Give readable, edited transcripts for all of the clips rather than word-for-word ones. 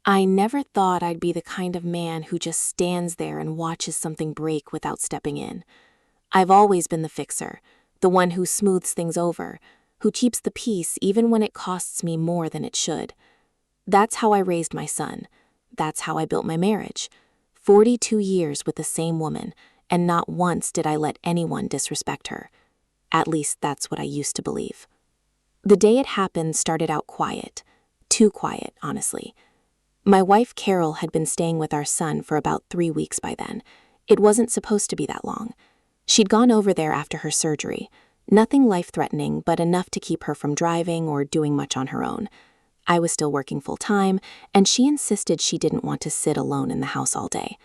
I never thought I'd be the kind of man who just stands there and watches something break without stepping in. I've always been the fixer, the one who smooths things over, who keeps the peace even when it costs me more than it should. That's how I raised my son. That's how I built my marriage. 42 years with the same woman, and not once did I let anyone disrespect her. At least that's what I used to believe. The day it happened started out quiet. Too quiet, honestly. My wife Carol had been staying with our son for about 3 weeks by then. It wasn't supposed to be that long. She'd gone over there after her surgery. Nothing life-threatening, but enough to keep her from driving or doing much on her own. I was still working full-time, and she insisted she didn't want to sit alone in the house all day.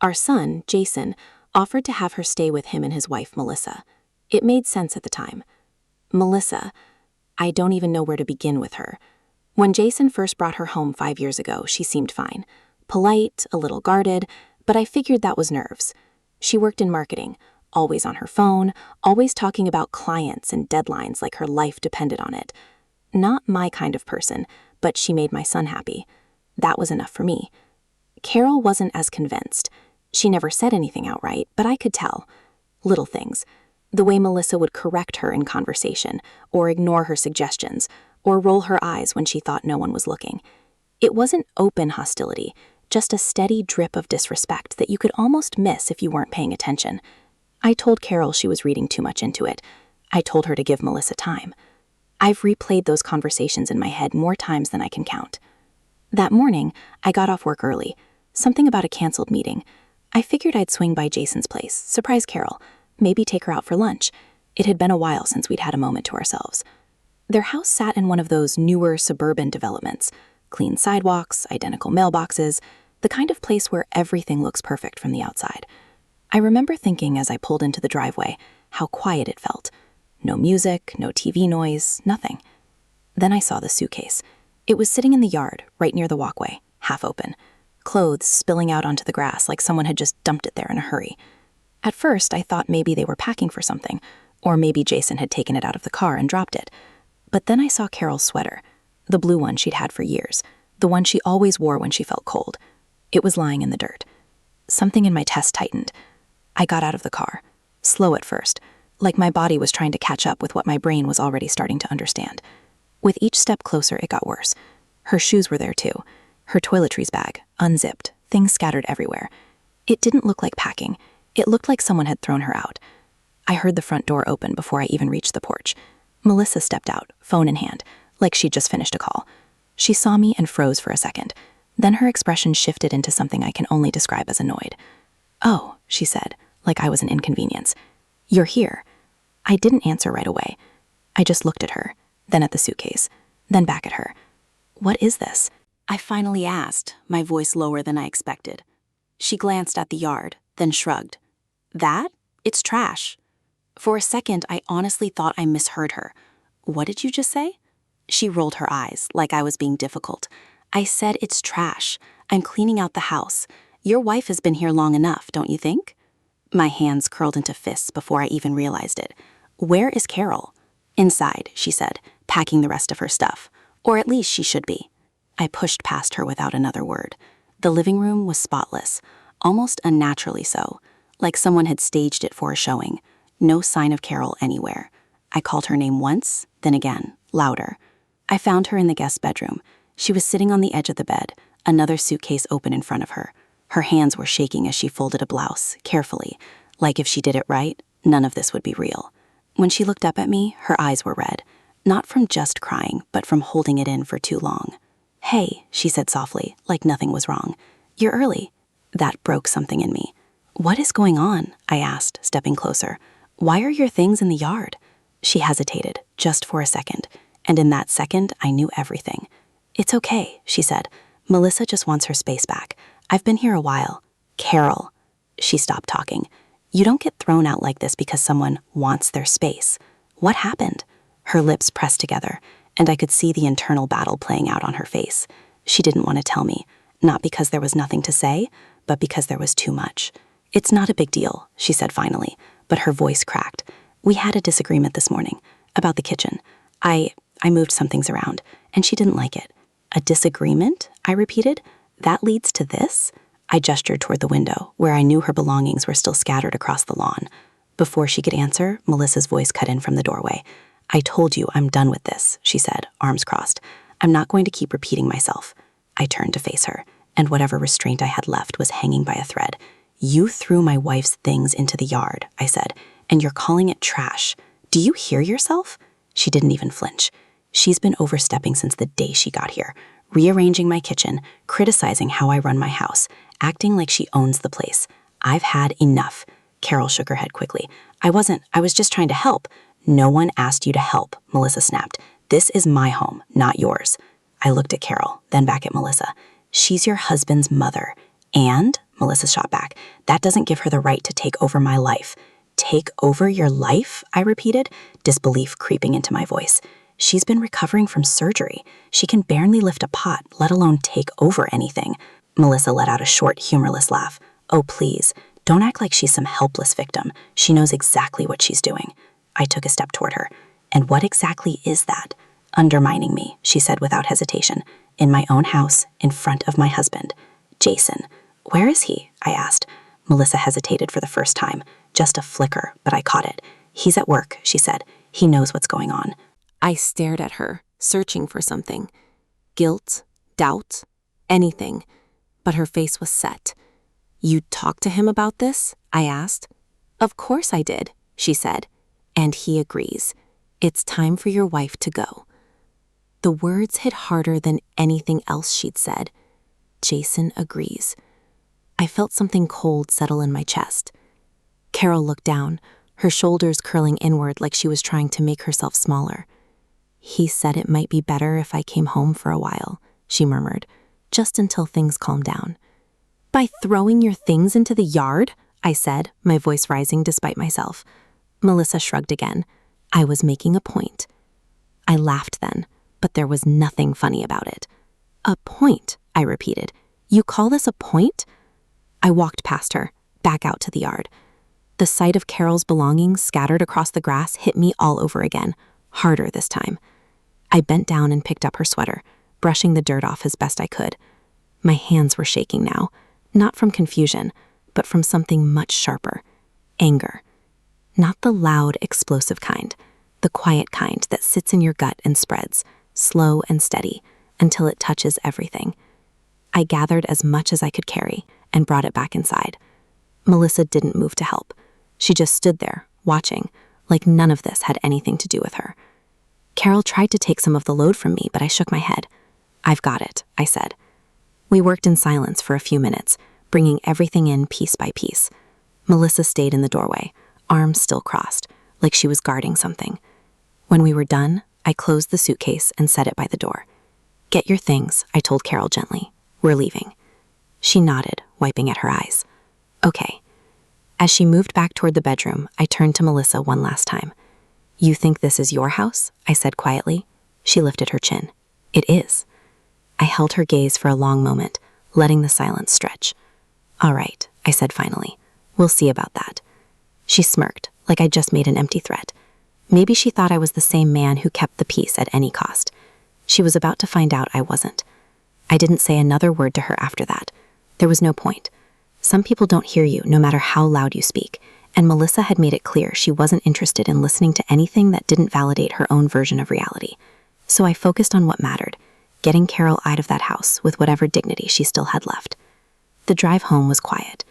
Our son, Jason, offered to have her stay with him and his wife, Melissa. It made sense at the time. Melissa, I don't even know where to begin with her. When Jason first brought her home 5 years ago, she seemed fine. Polite, a little guarded, but I figured that was nerves. She worked in marketing, always on her phone, always talking about clients and deadlines like her life depended on it. Not my kind of person, but she made my son happy. That was enough for me. Carol wasn't as convinced. She never said anything outright, but I could tell. Little things. The way Melissa would correct her in conversation, or ignore her suggestions, or roll her eyes when she thought no one was looking. It wasn't open hostility, just a steady drip of disrespect that you could almost miss if you weren't paying attention. I told Carol she was reading too much into it. I told her to give Melissa time. I've replayed those conversations in my head more times than I can count. That morning, I got off work early. Something about a canceled meeting. I figured I'd swing by Jason's place, surprise Carol, maybe take her out for lunch. It had been a while since we'd had a moment to ourselves. Their house sat in one of those newer suburban developments. Clean sidewalks, identical mailboxes, the kind of place where everything looks perfect from the outside. I remember thinking as I pulled into the driveway how quiet it felt. No music, no TV noise, nothing. Then I saw the suitcase. It was sitting in the yard, right near the walkway, half open. Clothes spilling out onto the grass like someone had just dumped it there in a hurry. At first, I thought maybe they were packing for something, or maybe Jason had taken it out of the car and dropped it. But then I saw Carol's sweater, the blue one she'd had for years, the one she always wore when she felt cold. It was lying in the dirt. Something in my chest tightened. I got out of the car, slow at first, like my body was trying to catch up with what my brain was already starting to understand. With each step closer, it got worse. Her shoes were there too, her toiletries bag, unzipped, things scattered everywhere. It didn't look like packing. It looked like someone had thrown her out. I heard the front door open before I even reached the porch. Melissa stepped out, phone in hand, like she'd just finished a call. She saw me and froze for a second. Then her expression shifted into something I can only describe as annoyed. "Oh," she said, like I was an inconvenience. "You're here." I didn't answer right away. I just looked at her, then at the suitcase, then back at her. "What is this?" I finally asked, my voice lower than I expected. She glanced at the yard, then shrugged. "That? It's trash." For a second, I honestly thought I misheard her. "What did you just say?" She rolled her eyes, like I was being difficult. "I said it's trash. I'm cleaning out the house. Your wife has been here long enough, don't you think?" My hands curled into fists before I even realized it. "Where is Carol?" "Inside," she said, packing the rest of her stuff. Or at least she should be. I pushed past her without another word. The living room was spotless, almost unnaturally so, like someone had staged it for a showing. No sign of Carol anywhere. I called her name once, then again, louder. I found her in the guest bedroom. She was sitting on the edge of the bed, another suitcase open in front of her. Her hands were shaking as she folded a blouse, carefully, like if she did it right, none of this would be real. When she looked up at me, her eyes were red, not from just crying, but from holding it in for too long. "Hey," she said softly, like nothing was wrong. "You're early." That broke something in me. "What is going on?" I asked, stepping closer. "Why are your things in the yard?" She hesitated, just for a second, and in that second, I knew everything. "It's okay," she said. "Melissa just wants her space back. I've been here a while." "Carol." She stopped talking. "You don't get thrown out like this because someone wants their space. What happened?" Her lips pressed together, and I could see the internal battle playing out on her face. She didn't want to tell me, not because there was nothing to say, but because there was too much. "It's not a big deal," she said finally, but her voice cracked. "We had a disagreement this morning about the kitchen. I moved some things around, and she didn't like it." "A disagreement?" I repeated. that leads to this? I gestured toward the window, where I knew her belongings were still scattered across the lawn. Before she could answer, Melissa's voice cut in from the doorway. I told you I'm done with this, she said, arms crossed. I'm not going to keep repeating myself. I turned to face her, and whatever restraint I had left was hanging by a thread. You threw my wife's things into the yard, I said, and you're calling it trash. Do you hear yourself? She didn't even flinch. She's been overstepping since the day she got here, rearranging my kitchen, criticizing how I run my house, acting like she owns the place. I've had enough. Carol shook her head quickly. I was just trying to help. No one asked you to help, Melissa snapped. This is my home, not yours. I looked at Carol, then back at Melissa. She's your husband's mother. And, Melissa shot back, that doesn't give her the right to take over my life. Take over your life? I repeated, disbelief creeping into my voice. She's been recovering from surgery. She can barely lift a pot, let alone take over anything. Melissa let out a short, humorless laugh. Oh, please, don't act like she's some helpless victim. She knows exactly what she's doing. I took a step toward her. And what exactly is that? Undermining me, she said without hesitation. In my own house, in front of my husband. Jason. Where is he? I asked. Melissa hesitated for the first time. Just a flicker, but I caught it. He's at work, she said. He knows what's going on. I stared at her, searching for something. Guilt, doubt, anything. But her face was set. You talked to him about this? I asked. Of course I did, she said. And he agrees. It's time for your wife to go. The words hit harder than anything else she'd said. Jason agrees. I felt something cold settle in my chest. Carol looked down, her shoulders curling inward like she was trying to make herself smaller. He said it might be better if I came home for a while, she murmured, just until things calmed down. By throwing your things into the yard? I said, my voice rising despite myself. Melissa shrugged again. I was making a point. I laughed then, but there was nothing funny about it. A point, I repeated. You call this a point? I walked past her, back out to the yard. The sight of Carol's belongings scattered across the grass hit me all over again, harder this time. I bent down and picked up her sweater, brushing the dirt off as best I could. My hands were shaking now, not from confusion, but from something much sharper. Anger. Not the loud, explosive kind, the quiet kind that sits in your gut and spreads, slow and steady, until it touches everything. I gathered as much as I could carry and brought it back inside. Melissa didn't move to help. She just stood there, watching, like none of this had anything to do with her. Carol tried to take some of the load from me, but I shook my head. I've got it, I said. We worked in silence for a few minutes, bringing everything in piece by piece. Melissa stayed in the doorway, arms still crossed, like she was guarding something. When we were done, I closed the suitcase and set it by the door. Get your things, I told Carol gently. We're leaving. She nodded, wiping at her eyes. Okay. As she moved back toward the bedroom, I turned to Melissa one last time. You think this is your house? I said quietly. She lifted her chin. It is. I held her gaze for a long moment, letting the silence stretch. All right, I said finally. We'll see about that. She smirked, like I'd just made an empty threat. Maybe she thought I was the same man who kept the peace at any cost. She was about to find out I wasn't. I didn't say another word to her after that. There was no point. Some people don't hear you, no matter how loud you speak, and Melissa had made it clear she wasn't interested in listening to anything that didn't validate her own version of reality. So I focused on what mattered, getting Carol out of that house with whatever dignity she still had left. The drive home was quiet.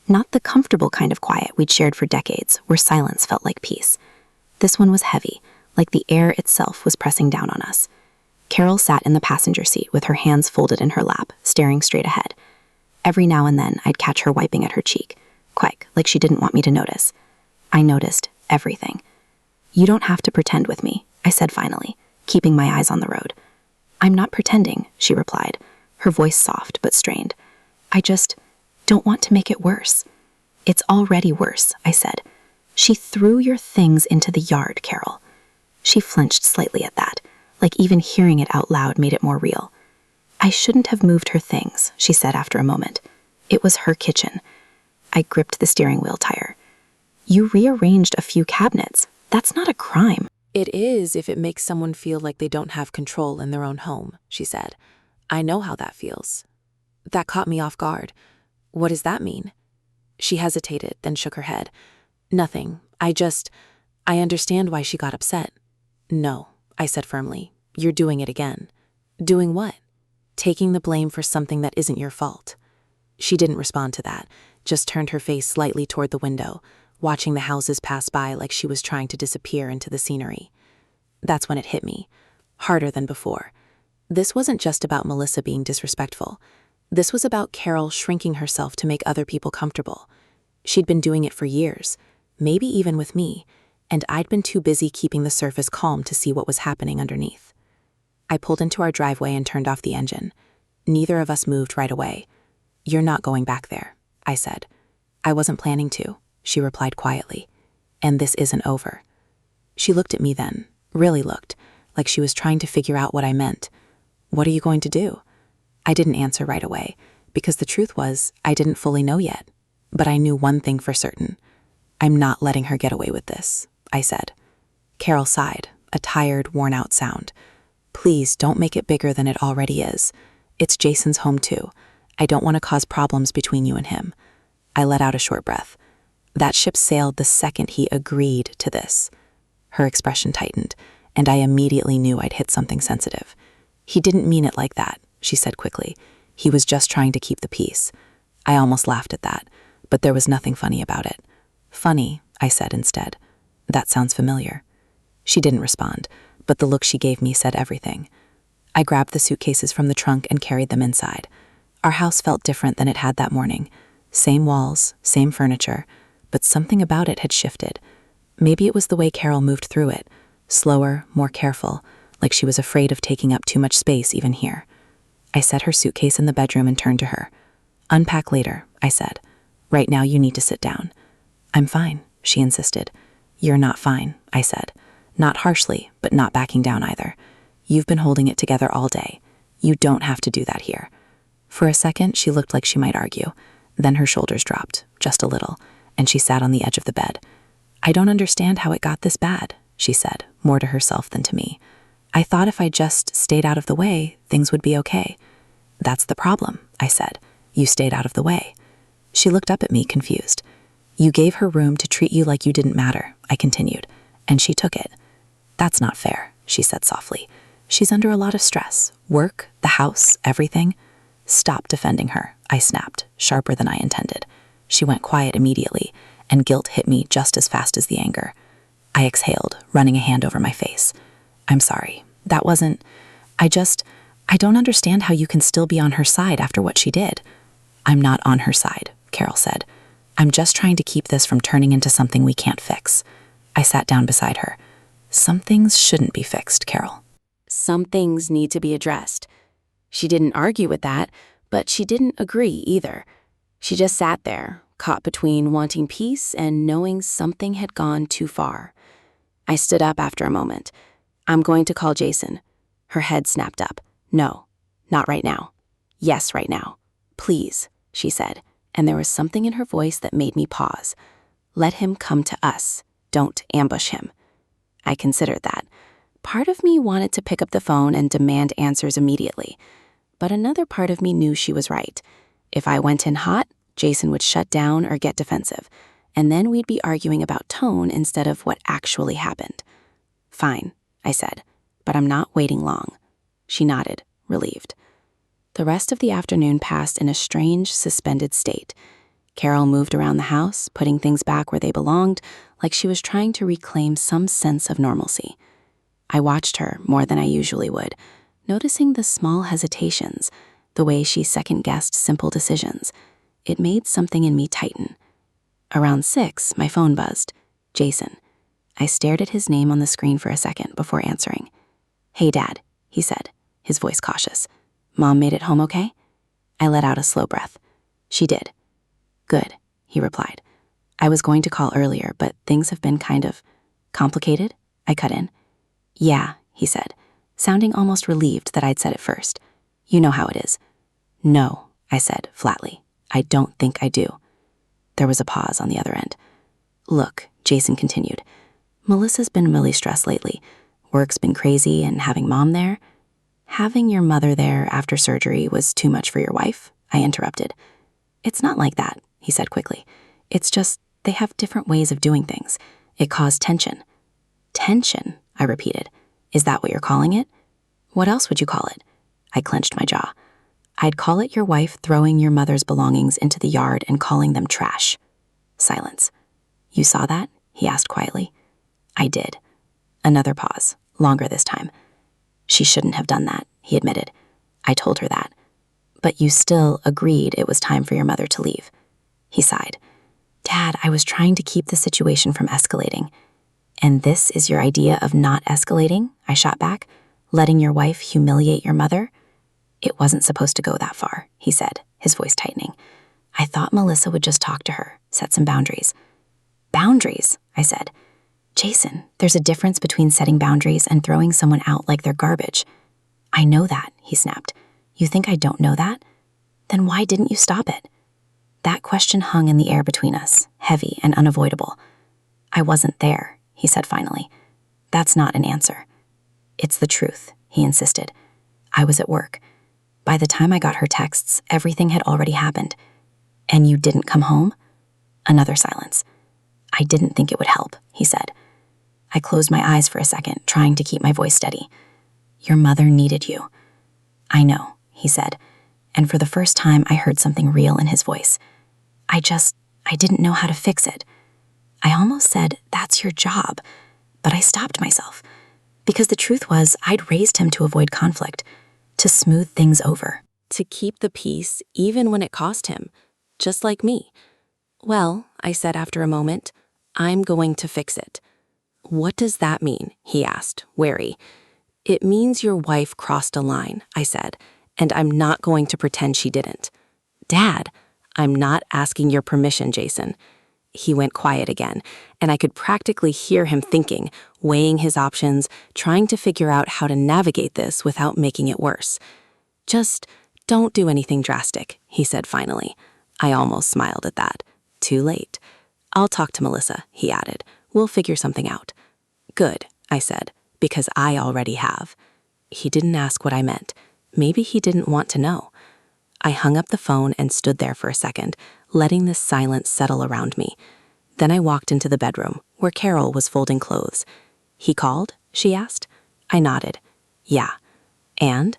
Not the comfortable kind of quiet we'd shared for decades, where silence felt like peace. This one was heavy, like the air itself was pressing down on us. Carol sat in the passenger seat with her hands folded in her lap, staring straight ahead. Every now and then, I'd catch her wiping at her cheek, quick, like she didn't want me to notice. I noticed everything. You don't have to pretend with me, I said finally, keeping my eyes on the road. I'm not pretending, she replied, her voice soft but strained. I just don't want to make it worse. It's already worse, I said. She threw your things into the yard, Carol. She flinched slightly at that, like even hearing it out loud made it more real. I shouldn't have moved her things, she said after a moment. It was her kitchen. I gripped the steering wheel tire. You rearranged a few cabinets. That's not a crime. It is if it makes someone feel like they don't have control in their own home, she said. I know how that feels. That caught me off guard. What does that mean? She hesitated, then shook her head. Nothing. I understand why she got upset. No, I said firmly. You're doing it again. Doing what? Taking the blame for something that isn't your fault. She didn't respond to that, just turned her face slightly toward the window, watching the houses pass by like she was trying to disappear into the scenery. That's when it hit me, harder than before. This wasn't just about Melissa being disrespectful. This was about Carol shrinking herself to make other people comfortable. She'd been doing it for years, maybe even with me, and I'd been too busy keeping the surface calm to see what was happening underneath. I pulled into our driveway and turned off the engine. Neither of us moved right away. You're not going back there, I said. I wasn't planning to, she replied quietly. And this isn't over. She looked at me then, really looked, like she was trying to figure out what I meant. What are you going to do? I didn't answer right away, because the truth was, I didn't fully know yet. But I knew one thing for certain. I'm not letting her get away with this, I said. Carol sighed, a tired, worn-out sound. Please don't make it bigger than it already is. It's Jason's home too. I don't want to cause problems between you and him. I let out a short breath. That ship sailed the second he agreed to this. Her expression tightened, and I immediately knew I'd hit something sensitive. He didn't mean it like that, she said quickly. He was just trying to keep the peace. I almost laughed at that, but there was nothing funny about it. Funny, I said instead. That sounds familiar. She didn't respond, but the look she gave me said everything. I grabbed the suitcases from the trunk and carried them inside. Our house felt different than it had that morning. Same walls, same furniture, but something about it had shifted. Maybe it was the way Carol moved through it, slower, more careful, like she was afraid of taking up too much space even here. I set her suitcase in the bedroom and turned to her. Unpack later, I said. Right now you need to sit down. I'm fine, she insisted. You're not fine, I said. Not harshly, but not backing down either. You've been holding it together all day. You don't have to do that here. For a second, she looked like she might argue. Then her shoulders dropped, just a little, and she sat on the edge of the bed. I don't understand how it got this bad, she said, more to herself than to me. I thought if I just stayed out of the way, things would be okay. That's the problem, I said. You stayed out of the way. She looked up at me, confused. You gave her room to treat you like you didn't matter, I continued, and she took it. That's not fair, she said softly. She's under a lot of stress. Work, the house, everything. Stop defending her, I snapped, sharper than I intended. She went quiet immediately, and guilt hit me just as fast as the anger. I exhaled, running a hand over my face. I'm sorry. That wasn't... I don't understand how you can still be on her side after what she did. I'm not on her side, Carol said. I'm just trying to keep this from turning into something we can't fix. I sat down beside her. Some things shouldn't be fixed, Carol. Some things need to be addressed. She didn't argue with that, but she didn't agree either. She just sat there, caught between wanting peace and knowing something had gone too far. I stood up after a moment. I'm going to call Jason. Her head snapped up. No, not right now. Yes, right now. Please, she said, and there was something in her voice that made me pause. Let him come to us. Don't ambush him. I considered that. Part of me wanted to pick up the phone and demand answers immediately, but another part of me knew she was right. If I went in hot, Jason would shut down or get defensive, and then we'd be arguing about tone instead of what actually happened. Fine, I said, but I'm not waiting long. She nodded, relieved. The rest of the afternoon passed in a strange, suspended state. Carol moved around the house, putting things back where they belonged, like she was trying to reclaim some sense of normalcy. I watched her more than I usually would, noticing the small hesitations, the way she second-guessed simple decisions. It made something in me tighten. Around 6, my phone buzzed. Jason. I stared at his name on the screen for a second before answering. Hey, Dad, he said, his voice cautious. Mom made it home okay? I let out a slow breath. She did. Good, he replied. I was going to call earlier, but things have been kind of complicated, I cut in. Yeah, he said, sounding almost relieved that I'd said it first. You know how it is. No, I said flatly. I don't think I do. There was a pause on the other end. Look, Jason continued. Melissa's been really stressed lately. Work's been crazy and having Mom there. Having your mother there after surgery was too much for your wife, I interrupted. It's not like that, he said quickly. It's just they have different ways of doing things. It caused tension. Tension, I repeated. Is that what you're calling it? What else would you call it? I clenched my jaw. I'd call it your wife throwing your mother's belongings into the yard and calling them trash. Silence. You saw that? He asked quietly. I did. Another pause, longer this time. She shouldn't have done that, he admitted. I told her that. But you still agreed it was time for your mother to leave. He sighed. Dad, I was trying to keep the situation from escalating. And this is your idea of not escalating? I shot back. Letting your wife humiliate your mother? It wasn't supposed to go that far, he said, his voice tightening. I thought Melissa would just talk to her, set some boundaries. Boundaries, I said. Jason, there's a difference between setting boundaries and throwing someone out like they're garbage. I know that, he snapped. You think I don't know that? Then why didn't you stop it? That question hung in the air between us, heavy and unavoidable. I wasn't there, he said finally. That's not an answer. It's the truth, he insisted. I was at work. By the time I got her texts, everything had already happened. And you didn't come home? Another silence. I didn't think it would help, he said. I closed my eyes for a second, trying to keep my voice steady. Your mother needed you. I know, he said, and for the first time I heard something real in his voice. I didn't know how to fix it. I almost said, that's your job, but I stopped myself. Because the truth was, I'd raised him to avoid conflict, to smooth things over. To keep the peace even when it cost him, just like me. Well, I said after a moment, I'm going to fix it. What does that mean? He asked, wary. It means your wife crossed a line, I said, and I'm not going to pretend she didn't. Dad, I'm not asking your permission, Jason. He went quiet again, and I could practically hear him thinking, weighing his options, trying to figure out how to navigate this without making it worse. Just don't do anything drastic, he said finally. I almost smiled at that. Too late. I'll talk to Melissa, he added. We'll figure something out. Good, I said, because I already have. He didn't ask what I meant. Maybe he didn't want to know. I hung up the phone and stood there for a second, letting this silence settle around me. Then I walked into the bedroom, where Carol was folding clothes. He called? She asked. I nodded. Yeah. And?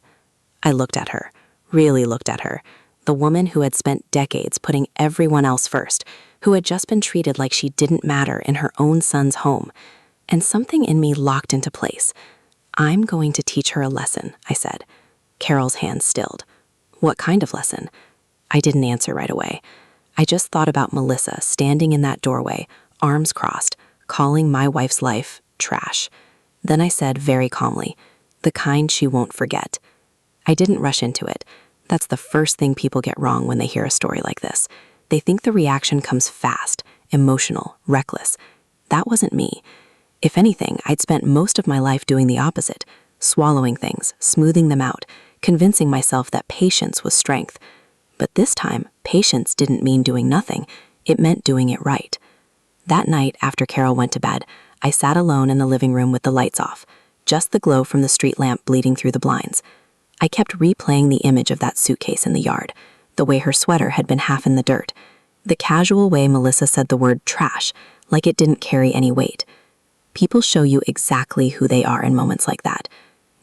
I looked at her, really looked at her, the woman who had spent decades putting everyone else first, who had just been treated like she didn't matter in her own son's home. And something in me locked into place. I'm going to teach her a lesson, I said. Carol's hands stilled. What kind of lesson? I didn't answer right away. I just thought about Melissa standing in that doorway, arms crossed, calling my wife's life trash. Then I said very calmly, the kind she won't forget. I didn't rush into it. That's the first thing people get wrong when they hear a story like this. They think the reaction comes fast, emotional, reckless. That wasn't me. If anything, I'd spent most of my life doing the opposite, swallowing things, smoothing them out, convincing myself that patience was strength. But this time, patience didn't mean doing nothing. It meant doing it right. That night, after Carol went to bed, I sat alone in the living room with the lights off, just the glow from the street lamp bleeding through the blinds. I kept replaying the image of that suitcase in the yard, the way her sweater had been half in the dirt, the casual way Melissa said the word trash, like it didn't carry any weight. People show you exactly who they are in moments like that.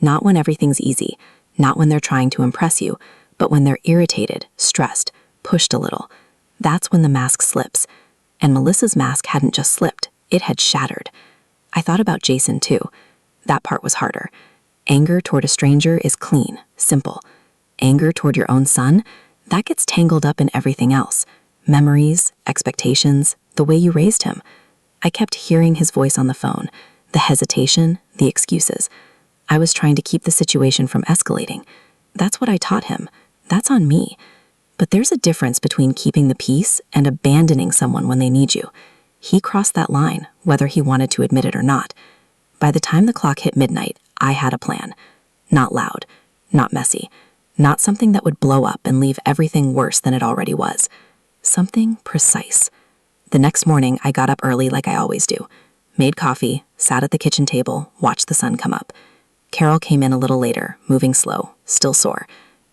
Not when everything's easy, not when they're trying to impress you, but when they're irritated, stressed, pushed a little. That's when the mask slips. And Melissa's mask hadn't just slipped, it had shattered. I thought about Jason too. That part was harder. Anger toward a stranger is clean, simple. Anger toward your own son, that gets tangled up in everything else. Memories, expectations, the way you raised him. I kept hearing his voice on the phone, the hesitation, the excuses. I was trying to keep the situation from escalating. That's what I taught him. That's on me. But there's a difference between keeping the peace and abandoning someone when they need you. He crossed that line, whether he wanted to admit it or not. By the time the clock hit midnight, I had a plan. Not loud, not messy, not something that would blow up and leave everything worse than it already was. Something precise. The next morning, I got up early like I always do. Made coffee, sat at the kitchen table, watched the sun come up. Carol came in a little later, moving slow, still sore.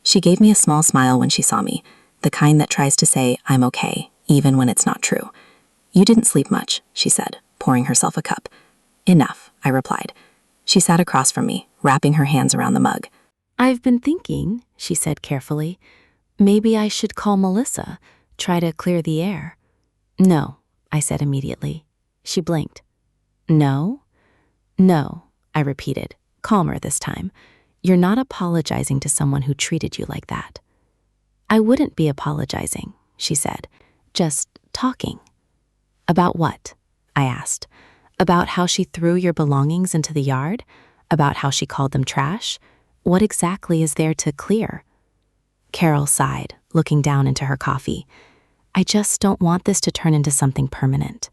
She gave me a small smile when she saw me, the kind that tries to say, I'm okay, even when it's not true. You didn't sleep much, she said, pouring herself a cup. Enough, I replied. She sat across from me, wrapping her hands around the mug. I've been thinking, she said carefully, maybe I should call Melissa, try to clear the air. No, I said immediately. She blinked. No? No, I repeated, calmer this time. You're not apologizing to someone who treated you like that. I wouldn't be apologizing, she said, just talking. About what? I asked. About how she threw your belongings into the yard? About how she called them trash? What exactly is there to clear? Carol sighed, looking down into her coffee. I just don't want this to turn into something permanent.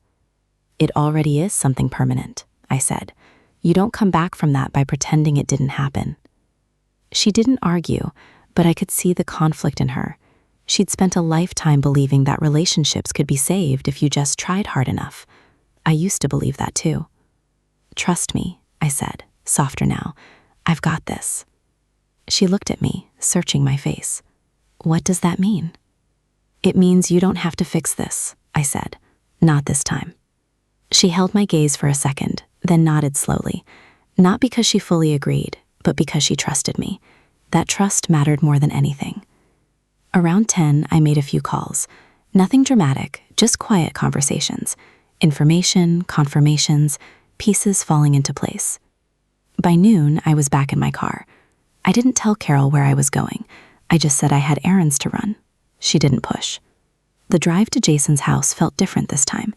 It already is something permanent, I said. You don't come back from that by pretending it didn't happen. She didn't argue, but I could see the conflict in her. She'd spent a lifetime believing that relationships could be saved if you just tried hard enough. I used to believe that too. Trust me, I said, softer now. I've got this. She looked at me, searching my face. What does that mean? It means you don't have to fix this, I said. Not this time. She held my gaze for a second, then nodded slowly. Not because she fully agreed, but because she trusted me. That trust mattered more than anything. Around 10, I made a few calls. Nothing dramatic, just quiet conversations. Information, confirmations, pieces falling into place. By noon, I was back in my car. I didn't tell Carol where I was going. I just said I had errands to run. She didn't push. The drive to Jason's house felt different this time.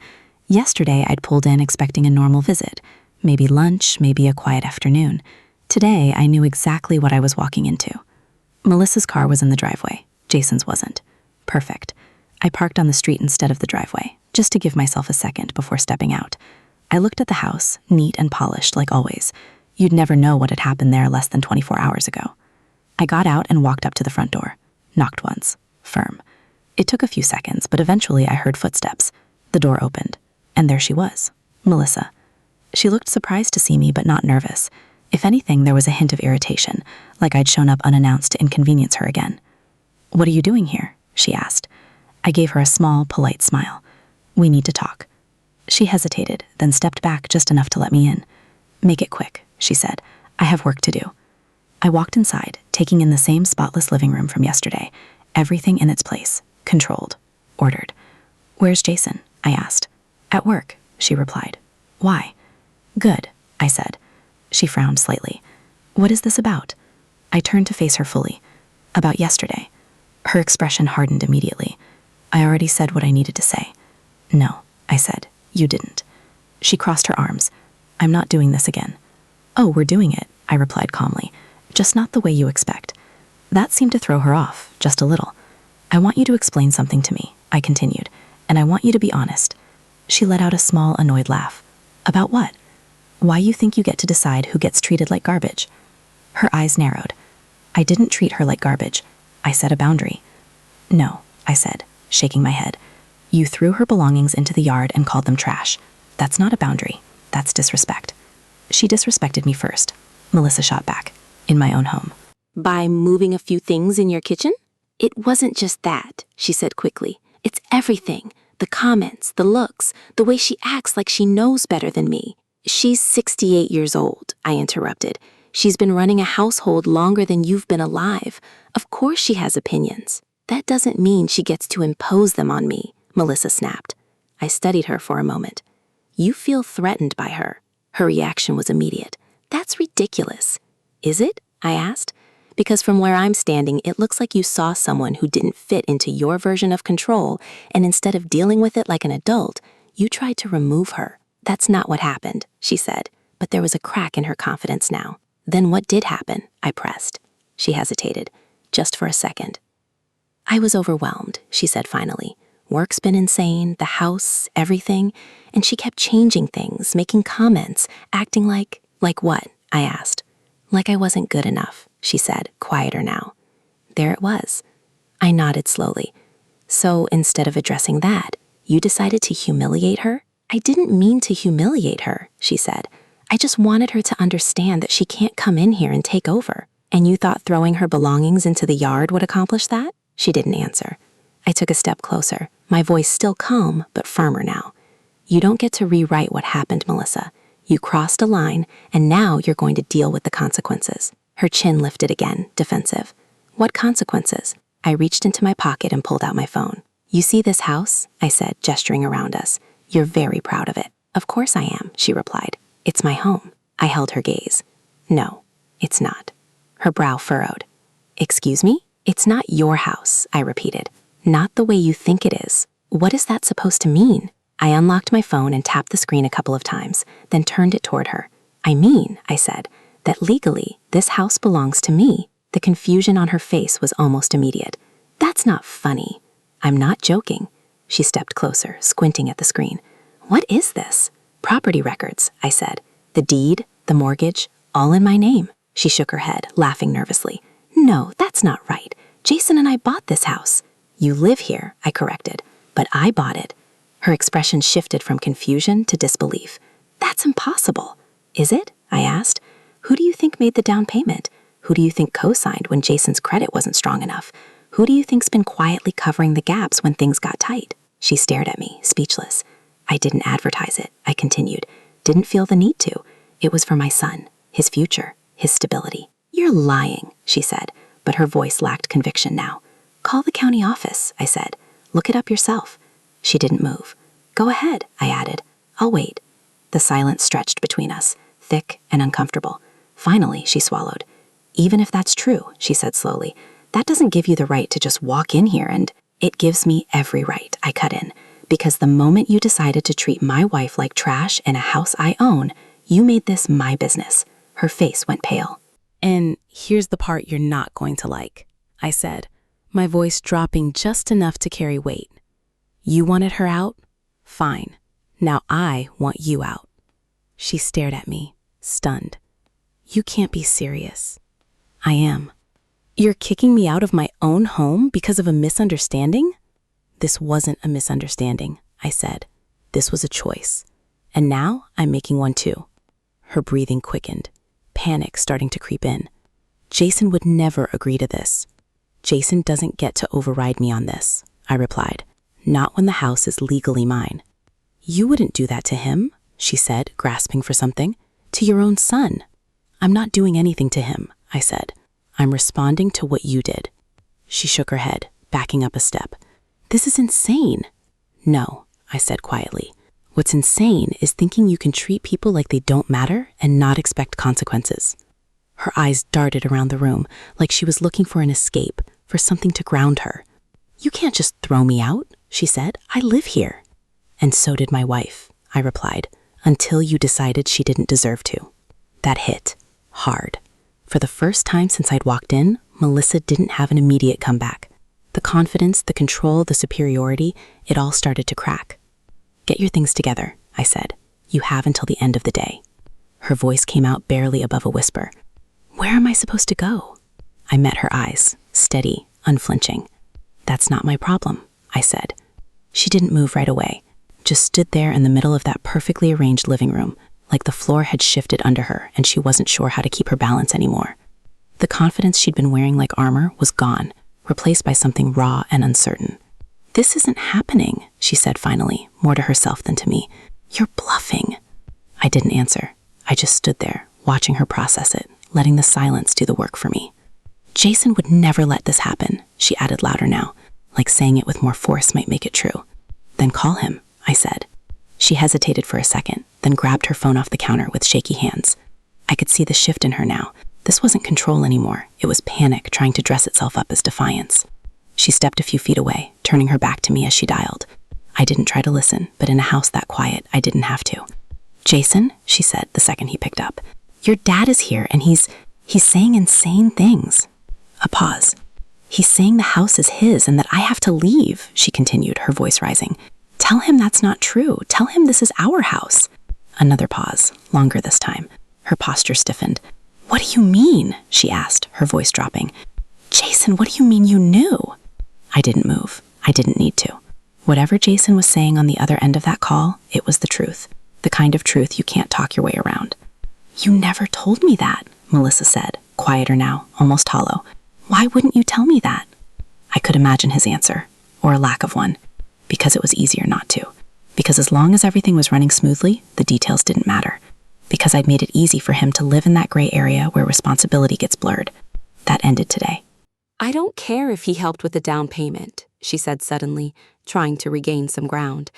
Yesterday, I'd pulled in expecting a normal visit. Maybe lunch, maybe a quiet afternoon. Today, I knew exactly what I was walking into. Melissa's car was in the driveway. Jason's wasn't. Perfect. I parked on the street instead of the driveway, just to give myself a second before stepping out. I looked at the house, neat and polished like always. You'd never know what had happened there less than 24 hours ago. I got out and walked up to the front door. Knocked once. Firm. It took a few seconds, but eventually I heard footsteps. The door opened. And there she was. Melissa. She looked surprised to see me, but not nervous. If anything, there was a hint of irritation, like I'd shown up unannounced to inconvenience her again. What are you doing here? She asked. I gave her a small, polite smile. We need to talk. She hesitated, then stepped back just enough to let me in. Make it quick, she said. I have work to do. I walked inside, taking in the same spotless living room from yesterday. Everything in its place, controlled, ordered. Where's Jason? I asked. At work, she replied. Why? Good, I said. She frowned slightly. What is this about? I turned to face her fully. About yesterday. Her expression hardened immediately. I already said what I needed to say. No, I said. You didn't. She crossed her arms. I'm not doing this again. Oh, we're doing it, I replied calmly. Just not the way you expect. That seemed to throw her off, just a little. I want you to explain something to me, I continued, and I want you to be honest. She let out a small, annoyed laugh. About what? Why you think you get to decide who gets treated like garbage? Her eyes narrowed. I didn't treat her like garbage. I set a boundary. No, I said, shaking my head. You threw her belongings into the yard and called them trash. That's not a boundary. That's disrespect. She disrespected me first. Melissa shot back. In my own home. By moving a few things in your kitchen? It wasn't just that, she said quickly. It's everything. The comments, the looks, the way she acts like she knows better than me. She's 68 years old, I interrupted. She's been running a household longer than you've been alive. Of course she has opinions. That doesn't mean she gets to impose them on me, Melissa snapped. I studied her for a moment. You feel threatened by her. Her reaction was immediate. That's ridiculous. Is it? I asked. Because from where I'm standing, it looks like you saw someone who didn't fit into your version of control, and instead of dealing with it like an adult, you tried to remove her. That's not what happened, she said, but there was a crack in her confidence now. Then what did happen? I pressed. She hesitated, just for a second. I was overwhelmed, she said finally. Work's been insane, the house, everything, and she kept changing things, making comments, acting like what? I asked. Like I wasn't good enough, she said, quieter now. There it was. I nodded slowly. So instead of addressing that, you decided to humiliate her? I didn't mean to humiliate her, she said. I just wanted her to understand that she can't come in here and take over. And you thought throwing her belongings into the yard would accomplish that? She didn't answer. I took a step closer, my voice still calm but firmer now. You don't get to rewrite what happened, Melissa. You crossed a line, and now you're going to deal with the consequences. Her chin lifted again, defensive. What consequences? I reached into my pocket and pulled out my phone. You see this house? I said, gesturing around us. You're very proud of it. Of course I am, she replied. It's my home. I held her gaze. No, it's not. Her brow furrowed. Excuse me? It's not your house, I repeated. Not the way you think it is. What is that supposed to mean? I unlocked my phone and tapped the screen a couple of times, then turned it toward her. I said, that legally, this house belongs to me. The confusion on her face was almost immediate. That's not funny. I'm not joking. She stepped closer, squinting at the screen. What is this? Property records, I said. The deed, the mortgage, all in my name. She shook her head, laughing nervously. No, that's not right. Jason and I bought this house. You live here, I corrected, but I bought it. Her expression shifted from confusion to disbelief. That's impossible. Is it? I asked. Who do you think made the down payment? Who do you think co-signed when Jason's credit wasn't strong enough? Who do you think's been quietly covering the gaps when things got tight? She stared at me, speechless. I didn't advertise it, I continued. Didn't feel the need to. It was for my son, his future, his stability. You're lying, she said, but her voice lacked conviction now. Call the county office, I said. Look it up yourself. She didn't move. Go ahead, I added. I'll wait. The silence stretched between us, thick and uncomfortable. Finally, she swallowed. Even if that's true, she said slowly, that doesn't give you the right to just walk in here and... It gives me every right, I cut in, because the moment you decided to treat my wife like trash in a house I own, you made this my business. Her face went pale. And here's the part you're not going to like, I said, my voice dropping just enough to carry weight. You wanted her out? Fine. Now I want you out. She stared at me, stunned. You can't be serious. I am. You're kicking me out of my own home because of a misunderstanding? This wasn't a misunderstanding, I said. This was a choice. And now I'm making one too. Her breathing quickened, panic starting to creep in. Jason would never agree to this. Jason doesn't get to override me on this, I replied. Not when the house is legally mine. You wouldn't do that to him, she said, grasping for something. To your own son. I'm not doing anything to him, I said. I'm responding to what you did. She shook her head, backing up a step. This is insane. No, I said quietly. What's insane is thinking you can treat people like they don't matter and not expect consequences. Her eyes darted around the room like she was looking for an escape, for something to ground her. You can't just throw me out, she said. I live here. And so did my wife, I replied, until you decided she didn't deserve to. That hit hard. For the first time since I'd walked in, Melissa didn't have an immediate comeback. The confidence, the control, the superiority, it all started to crack. Get your things together, I said. You have until the end of the day. Her voice came out barely above a whisper. Where am I supposed to go? I met her eyes, steady, unflinching. That's not my problem, I said. She didn't move right away, just stood there in the middle of that perfectly arranged living room, like the floor had shifted under her and she wasn't sure how to keep her balance anymore. The confidence she'd been wearing like armor was gone, replaced by something raw and uncertain. This isn't happening, she said finally, more to herself than to me. You're bluffing. I didn't answer. I just stood there, watching her process it, letting the silence do the work for me. Jason would never let this happen, she added louder now, like saying it with more force might make it true. Then call him, I said. She hesitated for a second, then grabbed her phone off the counter with shaky hands. I could see the shift in her now. This wasn't control anymore. It was panic trying to dress itself up as defiance. She stepped a few feet away, turning her back to me as she dialed. I didn't try to listen, but in a house that quiet, I didn't have to. Jason, she said the second he picked up, your dad is here and he's saying insane things. A pause. He's saying the house is his and that I have to leave, she continued, her voice rising. Tell him that's not true. Tell him this is our house. Another pause, longer this time. Her posture stiffened. What do you mean? She asked, her voice dropping. Jason, what do you mean you knew? I didn't move. I didn't need to. Whatever Jason was saying on the other end of that call, it was the truth. The kind of truth you can't talk your way around. You never told me that, Melissa said, quieter now, almost hollow. Why wouldn't you tell me that? I could imagine his answer. or a lack of one, because it was easier not to. Because as long as everything was running smoothly, the details didn't matter. Because I'd made it easy for him to live in that gray area where responsibility gets blurred. That ended today. I don't care if he helped with the down payment, she said suddenly, trying to regain some ground.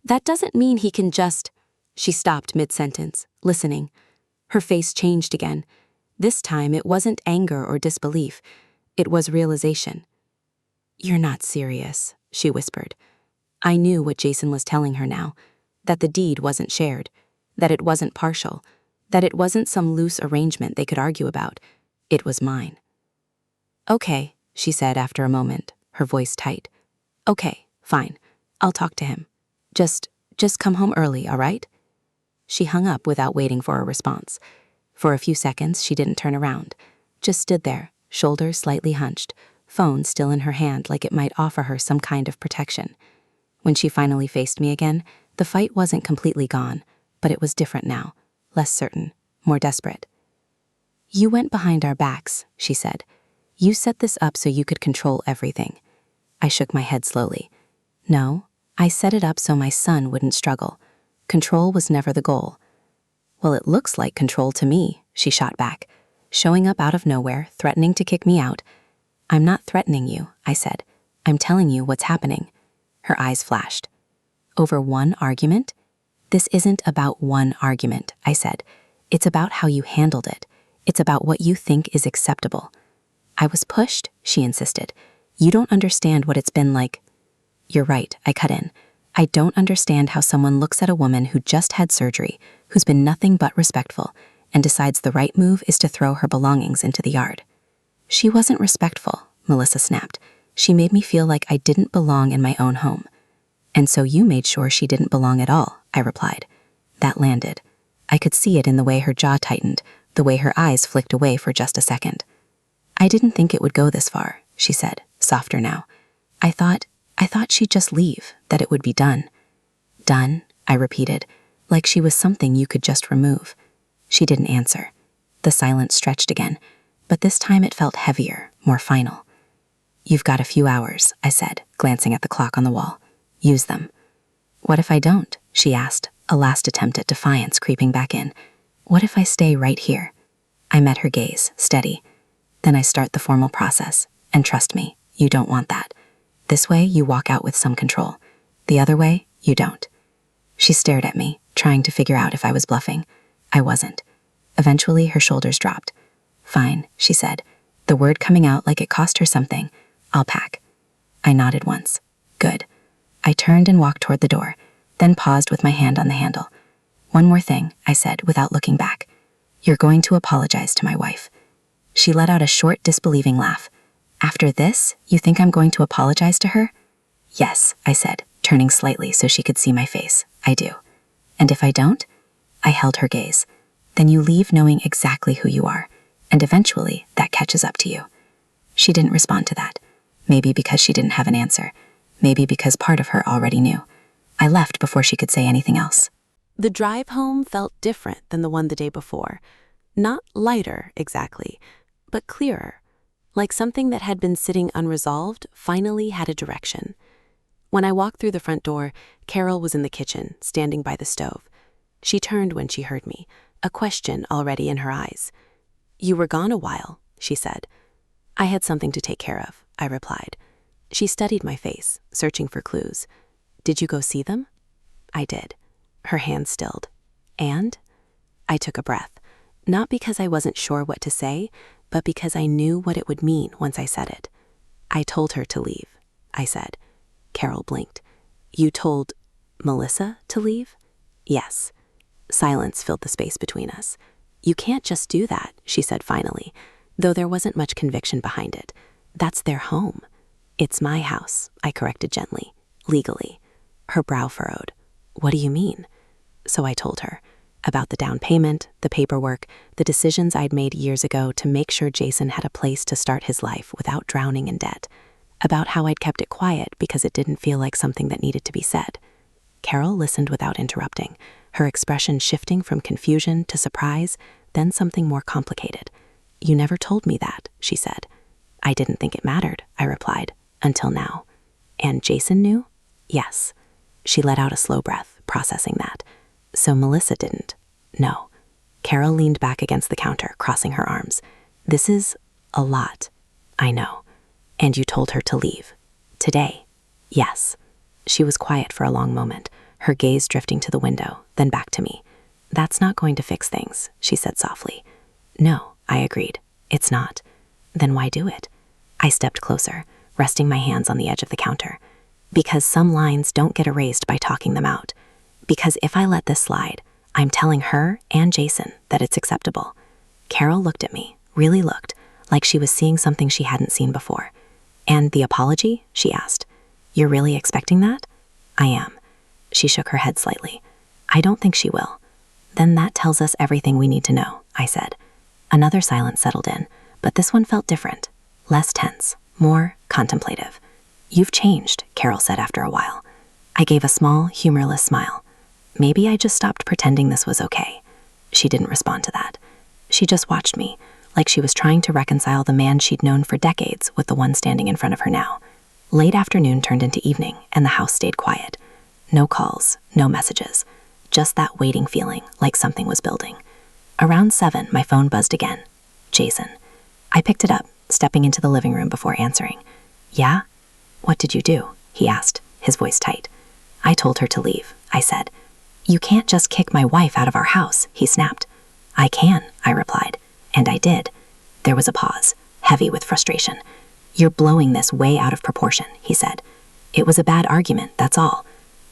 That doesn't mean he can just... She stopped mid-sentence, listening. Her face changed again. This time it wasn't anger or disbelief. It was realization. You're not serious, she whispered. I knew what Jason was telling her now, that the deed wasn't shared, that it wasn't partial, that it wasn't some loose arrangement they could argue about. It was mine. Okay, she said after a moment, her voice tight. Okay, fine. I'll talk to him. Just come home early, all right? She hung up without waiting for a response. For a few seconds, she didn't turn around, just stood there, shoulders slightly hunched, phone still in her hand like it might offer her some kind of protection. When she finally faced me again, the fight wasn't completely gone, but it was different now, less certain, more desperate. You went behind our backs, she said. You set this up so you could control everything. I shook my head slowly. No, I set it up so my son wouldn't struggle. Control was never the goal. Well, it looks like control to me, she shot back, showing up out of nowhere, threatening to kick me out. I'm not threatening you, I said. I'm telling you what's happening. Her eyes flashed. Over one argument? This isn't about one argument, I said. It's about how you handled it. It's about what you think is acceptable. I was pushed, she insisted. You don't understand what it's been like. You're right, I cut in. I don't understand how someone looks at a woman who just had surgery, who's been nothing but respectful, and decides the right move is to throw her belongings into the yard. She wasn't respectful, Melissa snapped. She made me feel like I didn't belong in my own home. And so you made sure she didn't belong at all, I replied. That landed. I could see it in the way her jaw tightened, the way her eyes flicked away for just a second. I didn't think it would go this far, she said, softer now. I thought she'd just leave, that it would be done. Done, I repeated, like she was something you could just remove. She didn't answer. The silence stretched again, but this time it felt heavier, more final. You've got a few hours, I said, glancing at the clock on the wall. Use them. What if I don't? She asked, a last attempt at defiance creeping back in. What if I stay right here? I met her gaze, steady. Then I start the formal process, and trust me, you don't want that. This way, you walk out with some control. The other way, you don't. She stared at me, trying to figure out if I was bluffing. I wasn't. Eventually, her shoulders dropped. Fine, she said, the word coming out like it cost her something. I'll pack. I nodded once. Good. I turned and walked toward the door, then paused with my hand on the handle. One more thing, I said, without looking back. You're going to apologize to my wife. She let out a short, disbelieving laugh. After this, you think I'm going to apologize to her? Yes, I said, turning slightly so she could see my face. I do. And if I don't? I held her gaze. Then you leave knowing exactly who you are, and eventually that catches up to you. She didn't respond to that. Maybe because she didn't have an answer. Maybe because part of her already knew. I left before she could say anything else. The drive home felt different than the one the day before. Not lighter, exactly, but clearer. Like something that had been sitting unresolved finally had a direction. When I walked through the front door, Carol was in the kitchen, standing by the stove. She turned when she heard me, a question already in her eyes. You were gone a while, she said. I had something to take care of, I replied. She studied my face, searching for clues. Did you go see them? I did. Her hand stilled. And? I took a breath, not because I wasn't sure what to say, but because I knew what it would mean once I said it. I told her to leave, I said. Carol blinked. You told Melissa to leave? Yes. Silence filled the space between us. You can't just do that, she said finally, though there wasn't much conviction behind it. That's their home. It's my house, I corrected gently, legally. Her brow furrowed. What do you mean? So I told her about the down payment, the paperwork, the decisions I'd made years ago to make sure Jason had a place to start his life without drowning in debt, about how I'd kept it quiet because it didn't feel like something that needed to be said. Carol listened without interrupting, her expression shifting from confusion to surprise, then something more complicated. You never told me that, she said. I didn't think it mattered, I replied, until now. And Jason knew? Yes. She let out a slow breath, processing that. So Melissa didn't. No. Carol leaned back against the counter, crossing her arms. This is a lot. I know. And you told her to leave. Today. Yes. She was quiet for a long moment, her gaze drifting to the window, then back to me. That's not going to fix things, she said softly. No, I agreed. It's not. Then why do it? I stepped closer, resting my hands on the edge of the counter. Because some lines don't get erased by talking them out. Because if I let this slide, I'm telling her and Jason that it's acceptable. Carol looked at me, really looked, like she was seeing something she hadn't seen before. And the apology? She asked. You're really expecting that? I am. She shook her head slightly. I don't think she will. Then that tells us everything we need to know, I said. Another silence settled in, but this one felt different. Less tense, more contemplative. You've changed, Carol said after a while. I gave a small, humorless smile. Maybe I just stopped pretending this was okay. She didn't respond to that. She just watched me, like she was trying to reconcile the man she'd known for decades with the one standing in front of her now. Late afternoon turned into evening, and the house stayed quiet. No calls, no messages. Just that waiting feeling, like something was building. Around 7, my phone buzzed again. Jason. I picked it up, stepping into the living room before answering. Yeah? What did you do? He asked, his voice tight. I told her to leave, I said. You can't just kick my wife out of our house, he snapped. I can, I replied. And I did. There was a pause, heavy with frustration. You're blowing this way out of proportion, he said. It was a bad argument, that's all.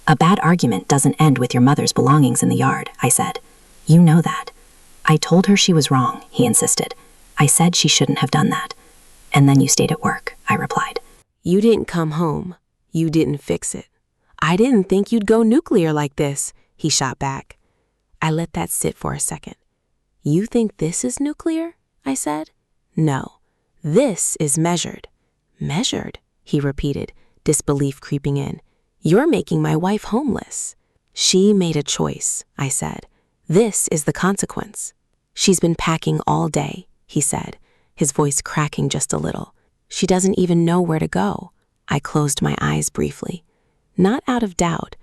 A bad argument doesn't end with your mother's belongings in the yard, I said. You know that. I told her she was wrong, he insisted. I said she shouldn't have done that. And then you stayed at work, I replied. You didn't come home. You didn't fix it. I didn't think you'd go nuclear like this, he shot back. I let that sit for a second. You think this is nuclear? I said. No, this is measured. Measured, he repeated, disbelief creeping in. You're making my wife homeless. She made a choice, I said. This is the consequence. She's been packing all day, he said, his voice cracking just a little. She doesn't even know where to go. I closed my eyes briefly. Not out of doubt,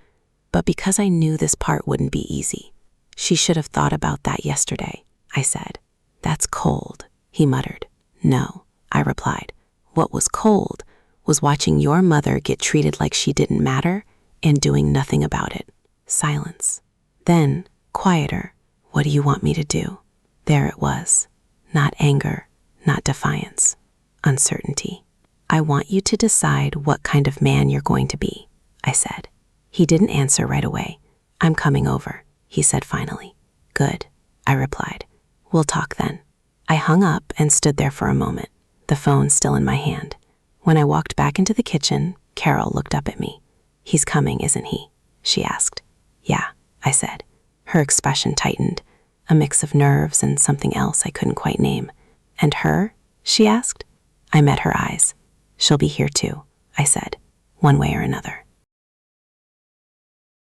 but because I knew this part wouldn't be easy. She should have thought about that yesterday, I said. That's cold, he muttered. No, I replied. What was cold was watching your mother get treated like she didn't matter and doing nothing about it. Silence. Then, quieter, what do you want me to do? There it was. Not anger, not defiance. Uncertainty. I want you to decide what kind of man you're going to be, I said. He didn't answer right away. I'm coming over, he said finally. Good, I replied. We'll talk then. I hung up and stood there for a moment, the phone still in my hand. When I walked back into the kitchen, Carol looked up at me. He's coming, isn't he? She asked. Yeah, I said. Her expression tightened, a mix of nerves and something else I couldn't quite name. And her? She asked. I met her eyes. She'll be here too, I said, one way or another.